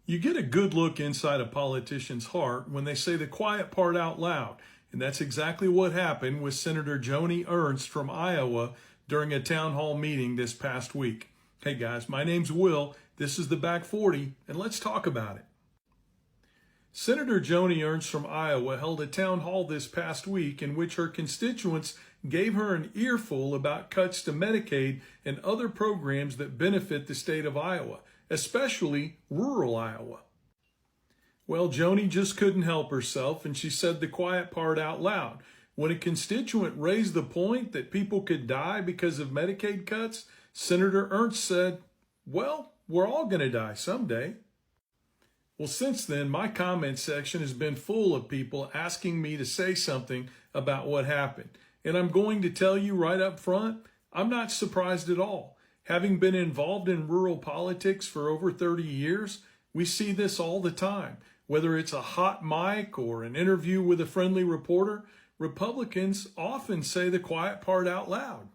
You get a good look inside a politician's heart when they say the quiet part out loud. And that's exactly what happened with Senator Joanie Ernst from Iowa during a town hall meeting this past week. Hey guys, my name's Will. This is the Back 40, and let's talk about it. Senator Joanie Ernst from Iowa held a town hall this past week in which her constituents gave her an earful about cuts to Medicaid and other programs that benefit the state of Iowa, especially rural Iowa. Well, Joanie just couldn't help herself, and she said the quiet part out loud. When a constituent raised the point that people could die because of Medicaid cuts, Senator Ernst said, well, we're all going to die someday. Well, since then, my comment section has been full of people asking me to say something about what happened. And I'm going to tell you right up front, I'm not surprised at all. Having been involved in rural politics for over 30 years, we see this all the time. Whether it's a hot mic or an interview with a friendly reporter, Republicans often say the quiet part out loud.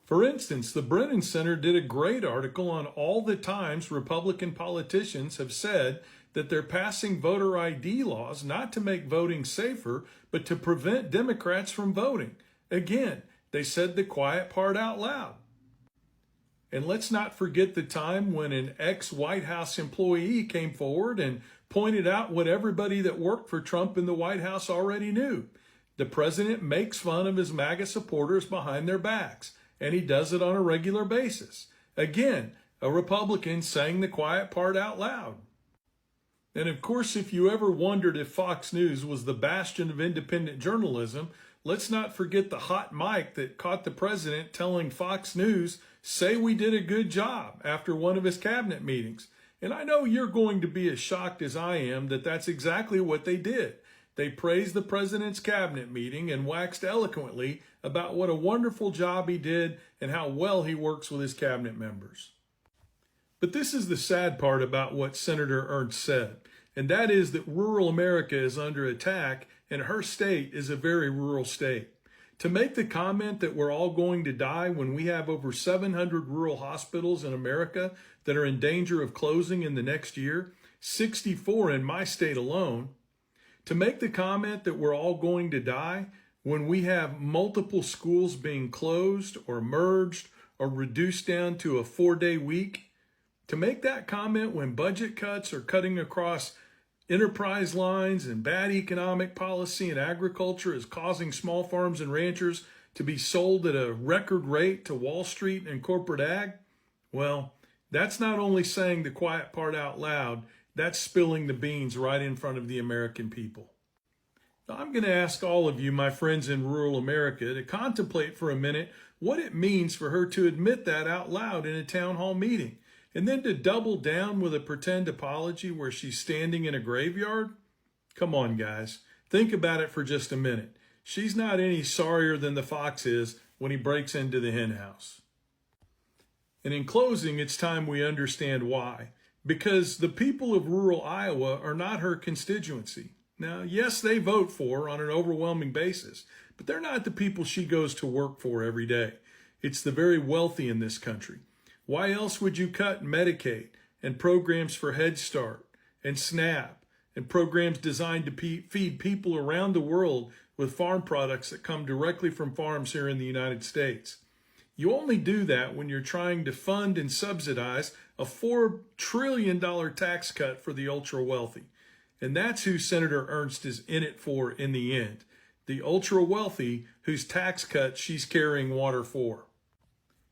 For instance, the Brennan Center did a great article on all the times Republican politicians have said that they're passing voter ID laws not to make voting safer, but to prevent Democrats from voting. Again, they said the quiet part out loud. And let's not forget the time when an ex-White House employee came forward and pointed out what everybody that worked for Trump in the White House already knew. The president makes fun of his MAGA supporters behind their backs, and he does it on a regular basis. Again, a Republican saying the quiet part out loud. And of course, if you ever wondered if Fox News was the bastion of independent journalism, let's not forget the hot mic that caught the president telling Fox News, say we did a good job after one of his cabinet meetings. And I know you're going to be as shocked as I am that that's exactly what they did. They praised the president's cabinet meeting and waxed eloquently about what a wonderful job he did and how well he works with his cabinet members. But this is the sad part about what Senator Ernst said, and that is that rural America is under attack and her state is a very rural state. To make the comment that we're all going to die when we have over 700 rural hospitals in America that are in danger of closing in the next year, 64 in my state alone, to make the comment that we're all going to die when we have multiple schools being closed or merged or reduced down to a 4-day week, to make that comment when budget cuts are cutting across enterprise lines and bad economic policy in agriculture is causing small farms and ranchers to be sold at a record rate to Wall Street and corporate ag, well, that's not only saying the quiet part out loud, that's spilling the beans right in front of the American people. Now, I'm going to ask all of you, my friends in rural America, to contemplate for a minute what it means for her to admit that out loud in a town hall meeting, and then to double down with a pretend apology where she's standing in a graveyard. Come on, guys. Think about it for just a minute. She's not any sorrier than the fox is when he breaks into the hen house. And in closing, it's time we understand why. Because the people of rural Iowa are not her constituency. Now, yes, they vote for her on an overwhelming basis, but they're not the people she goes to work for every day. It's the very wealthy in this country. Why else would you cut Medicaid and programs for Head Start and SNAP and programs designed to feed people around the world with farm products that come directly from farms here in the United States? You only do that when you're trying to fund and subsidize a $4 trillion tax cut for the ultra wealthy. And that's who Senator Ernst is in it for in the end. The ultra wealthy whose tax cut she's carrying water for.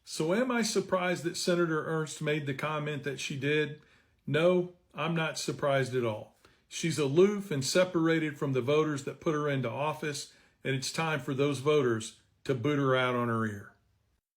So am I surprised that Senator Ernst made the comment that she did? No, I'm not surprised at all. She's aloof and separated from the voters that put her into office, and it's time for those voters to boot her out on her ear.